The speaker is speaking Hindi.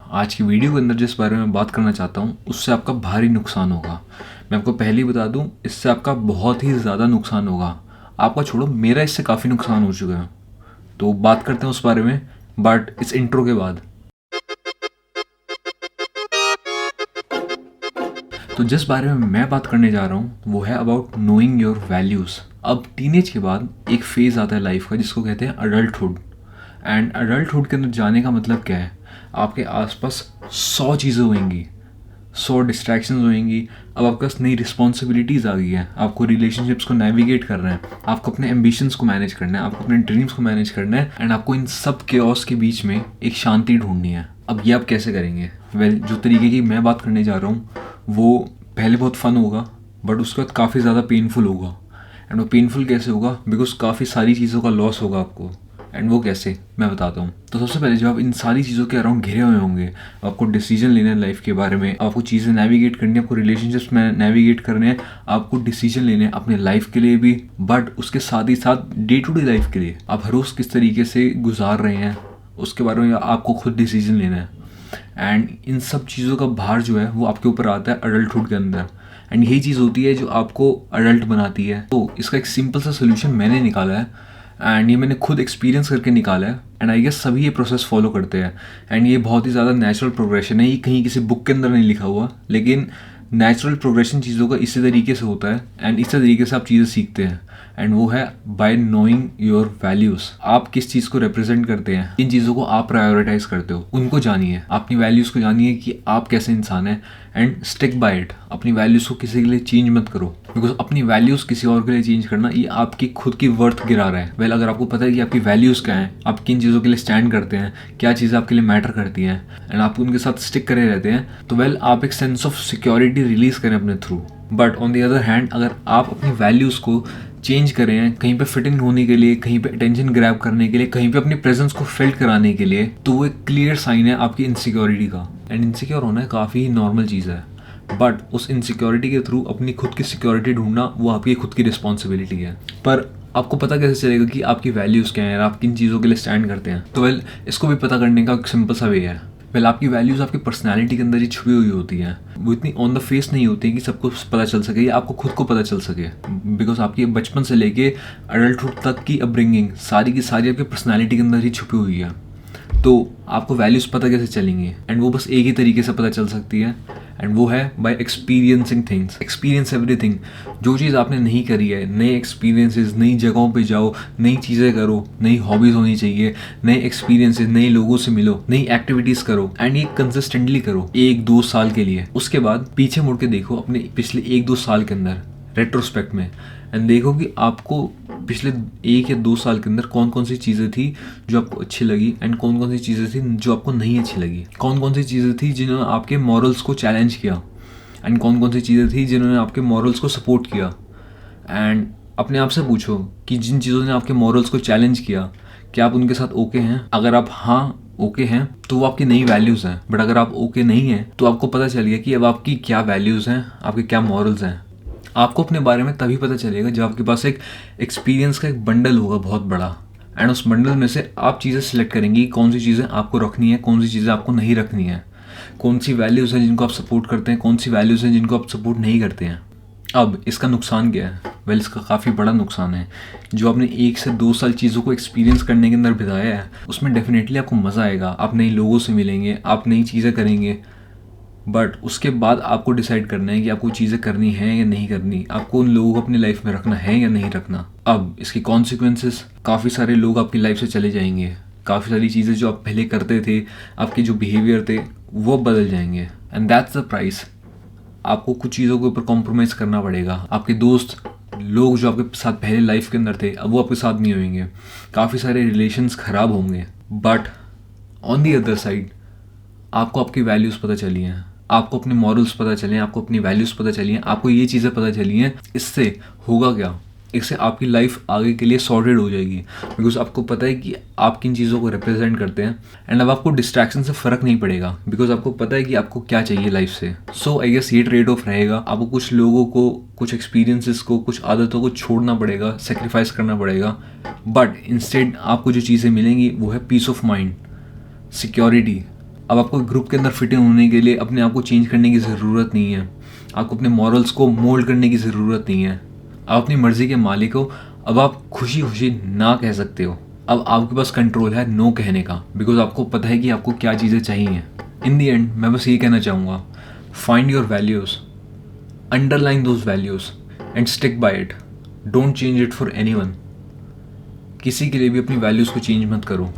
आज की वीडियो के अंदर जिस बारे में बात करना चाहता हूँ उससे आपका भारी नुकसान होगा। मैं आपको पहले ही बता दूँ, इससे आपका बहुत ही ज़्यादा नुकसान होगा। आपका छोड़ो, मेरा इससे काफ़ी नुकसान हो चुका है। तो बात करते हैं उस बारे में, बट इस इंट्रो के बाद। तो जिस बारे में मैं बात करने जा रहा हूँ वो है अबाउट नोइंग योर वैल्यूज़। अब टीनेज के बाद एक फेज़ आता है लाइफ का जिसको कहते हैं अडल्टहुड। एंड अडल्टहुड के अंदर जाने का मतलब क्या है? आपके आसपास 100 चीज़ें होंगी, 100 डिस्ट्रैक्शंस होंगी। अब आपके पास नई रिस्पॉन्सिबिलिटीज़ आ गई हैं, आपको रिलेशनशिप्स को नेविगेट करना है, आपको अपने एम्बिशंस को मैनेज करना है, आपको अपने ड्रीम्स को मैनेज करना है, एंड आपको इन सब केओस के बीच में एक शांति ढूंढनी है। अब ये आप कैसे करेंगे? जो तरीके की मैं बात करने जा रहा हूँ वो पहले बहुत फ़न होगा, बट उसके बाद काफ़ी ज़्यादा पेनफुल होगा। एंड वो पेनफुल कैसे होगा? बिकॉज काफ़ी सारी चीज़ों का लॉस होगा आपको। एंड वो कैसे, मैं बताता हूँ। तो सबसे पहले जब आप इन सारी चीज़ों के अराउंड घिरे हुए होंगे, आपको डिसीजन लेना है लाइफ के बारे में, आपको चीज़ें नेविगेट करनी है, आपको रिलेशनशिप्स में नेविगेट करने हैं, आपको डिसीजन लेने हैं अपने लाइफ के लिए भी, बट उसके साथ ही साथ डे टू डे लाइफ के लिए आप हर रोज़ किस तरीके से गुजार रहे हैं उसके बारे में आपको खुद डिसीजन लेना है। एंड इन सब चीज़ों का भार जो है वो आपके ऊपर आता है अडल्टहुड के अंदर। एंड यही चीज़ होती है जो आपको अडल्ट बनाती है। तो इसका एक सिंपल सा सोल्यूशन मैंने निकाला है, एंड ये मैंने खुद एक्सपीरियंस करके निकाला है। एंड आई गेस सभी ये प्रोसेस फॉलो करते हैं। एंड ये बहुत ही ज़्यादा नेचुरल प्रोग्रेशन है, ये कहीं किसी बुक के अंदर नहीं लिखा हुआ, लेकिन नेचुरल प्रोग्रेशन चीज़ों का इसी तरीके से होता है। एंड इसी तरीके से आप चीज़ें सीखते हैं। एंड वो है बाय नोइंग योर वैल्यूज़। आप किस चीज़ को रिप्रेजेंट करते हैं, इन चीज़ों को आप प्रायोरिटाइज करते हो, उनको जानिए, अपनी वैल्यूज़ को जानिए कि आप कैसे इंसान हैं, एंड स्टिक बाय इट। अपनी वैल्यूज़ को किसी के लिए चेंज मत करो, बिकॉज अपनी वैल्यूज़ किसी और के लिए चेंज करना ये आपकी खुद की वर्थ गिरा रहा है। वेल, अगर आपको पता है कि आपकी वैल्यूज़ क्या हैं, आप किन चीज़ों के लिए स्टैंड करते हैं, क्या चीज़ें आपके लिए मैटर करती हैं, एंड आप उनके साथ स्टिक करे रहते हैं, तो वेल आप एक सेंस ऑफ सिक्योरिटी रिलीज़ करें अपने through. But on the other hand, अगर आप अपनी वैल्यूज़ को चेंज करें हैं कहीं पे फिट इन होने के लिए, कहीं पे अटेंशन ग्रैब करने के लिए, कहीं पे अपनी प्रेजेंस को फिल्ड कराने के लिए, तो वो एक क्लियर साइन है आपकी इनसिक्योरिटी का। एंड इनसिक्योर होना काफ़ी नॉर्मल चीज़ है, बट उस इनसिक्योरिटी के थ्रू अपनी खुद की सिक्योरिटी ढूंढना वो आपकी खुद की रिस्पॉन्सिबिलिटी है। पर आपको पता कैसे चलेगा कि आपकी वैल्यूज़ क्या हैं, आप किन चीज़ों के लिए स्टैंड करते हैं? तो वेल, इसको भी पता करने का एक सिंपल सा वे है। वेल, आपकी वैल्यूज़ आपकी पर्सनैलिटी के अंदर ही छुपी हुई होती हैं। वो इतनी ऑन द फेस नहीं होती है कि सबको पता चल सके या आपको खुद को पता चल सके, बिकॉज आपकी बचपन से लेके अडल्टहुड तक की अपब्रिंगिंग सारी की सारी आपकी पर्सनैलिटी के अंदर ही छुपी हुई है। तो आपको वैल्यूज़ पता कैसे चलेंगी? एंड वो बस एक ही तरीके से पता चल सकती है, एंड वो है by experiencing things. Experience everything. जो चीज़ आपने नहीं करी है, नए एक्सपीरियंसेस, नई जगहों पे जाओ, नई चीज़ें करो, नई हॉबीज़ होनी चाहिए, नए एक्सपीरियंसेस, नए लोगों से मिलो, नई एक्टिविटीज़ करो, एंड ये कंसिस्टेंटली करो 1-2 साल के लिए। उसके बाद पीछे मुड़ के देखो अपने पिछले 1-2 साल के अंदर रेट्रोस्पेक्ट में, एंड देखो कि आपको पिछले 1 या 2 साल के अंदर कौन कौन सी चीज़ें थी जो आपको अच्छी लगी, एंड कौन कौन सी चीज़ें थी जो आपको नहीं अच्छी लगी। कौन कौन सी चीज़ें थी जिन्होंने आपके मॉरल्स को चैलेंज किया, एंड कौन कौन सी चीज़ें थी जिन्होंने आपके मॉरल्स को सपोर्ट किया। एंड अपने आप से पूछो कि जिन चीज़ों ने आपके मॉरल्स को चैलेंज किया, क्या आप उनके साथ ओके हैं? अगर आप हाँ ओके हैं तो वो आपकी नई वैल्यूज़ हैं। बट अगर आप ओके नहीं हैं तो आपको पता चल गया कि अब आपकी क्या वैल्यूज़ हैं, आपके क्या मॉरल्स हैं। आपको अपने बारे में तभी पता चलेगा जब आपके पास एक एक्सपीरियंस का एक बंडल होगा बहुत बड़ा, एंड उस बंडल में से आप चीज़ें सिलेक्ट करेंगी कौन सी चीज़ें आपको रखनी है, कौन सी चीज़ें आपको नहीं रखनी है, कौन सी वैल्यूज़ हैं जिनको आप सपोर्ट करते हैं, कौन सी वैल्यूज़ हैं जिनको आप सपोर्ट नहीं करते हैं। अब इसका नुकसान क्या है? वेल, इसका काफ़ी बड़ा नुकसान है। जो आपने 1 से 2 साल चीज़ों को एक्सपीरियंस करने के अंदर बिताया है उसमें डेफिनेटली आपको मज़ा आएगा, आप नए लोगों से मिलेंगे, आप नई चीज़ें करेंगे, बट उसके बाद आपको डिसाइड करना है कि आपको चीज़ें करनी है या नहीं करनी, आपको उन लोगों को अपनी लाइफ में रखना है या नहीं रखना। अब इसकी कॉन्सिक्वेंसेस, काफ़ी सारे लोग आपकी लाइफ से चले जाएंगे, काफ़ी सारी चीज़ें जो आप पहले करते थे, आपके जो बिहेवियर थे वो बदल जाएंगे, एंड दैट्स द प्राइस। आपको कुछ चीज़ों के ऊपर कॉम्प्रोमाइज़ करना पड़ेगा। आपके दोस्त लोग जो आपके साथ पहले लाइफ के अंदर थे अब वो आपके साथ नहीं होंगे, काफ़ी सारे रिलेशंस ख़राब होंगे, but on the other side आपको आपकी वैल्यूज़ पता चली हैं, आपको अपने मॉरल्स पता चले हैं, आपको अपनी वैल्यूज़ पता चली हैं, आपको ये चीज़ें पता चली हैं। इससे होगा क्या? इससे आपकी लाइफ आगे के लिए सॉर्टेड हो जाएगी, बिकॉज आपको पता है कि आप किन चीज़ों को रिप्रेजेंट करते हैं, एंड अब आपको डिस्ट्रैक्शन से फ़र्क नहीं पड़ेगा, बिकॉज आपको पता है कि आपको क्या चाहिए लाइफ से। सो आई गेस ये ट्रेड ऑफ रहेगा। आपको कुछ लोगों को, कुछ एक्सपीरियंसेस को, कुछ आदतों को छोड़ना पड़ेगा, सेक्रीफाइस करना पड़ेगा, बट इंस्टेड आपको जो चीज़ें मिलेंगी वो है पीस ऑफ माइंड, सिक्योरिटी, अब आपको ग्रुप के अंदर फिट इन होने के लिए अपने आप को चेंज करने की ज़रूरत नहीं है, आपको अपने मॉरल्स को मोल्ड करने की ज़रूरत नहीं है। आप अपनी मर्ज़ी के मालिक हो। अब आप खुशी खुशी ना कह सकते हो। अब आपके पास कंट्रोल है नो कहने का, बिकॉज आपको पता है कि आपको क्या चीज़ें चाहिए। इन दी एंड मैं बस ये कहना चाहूँगा, find your values, underline those values and stick by it. Don't change it for anyone. किसी के लिए भी अपनी वैल्यूज़ को चेंज मत करो।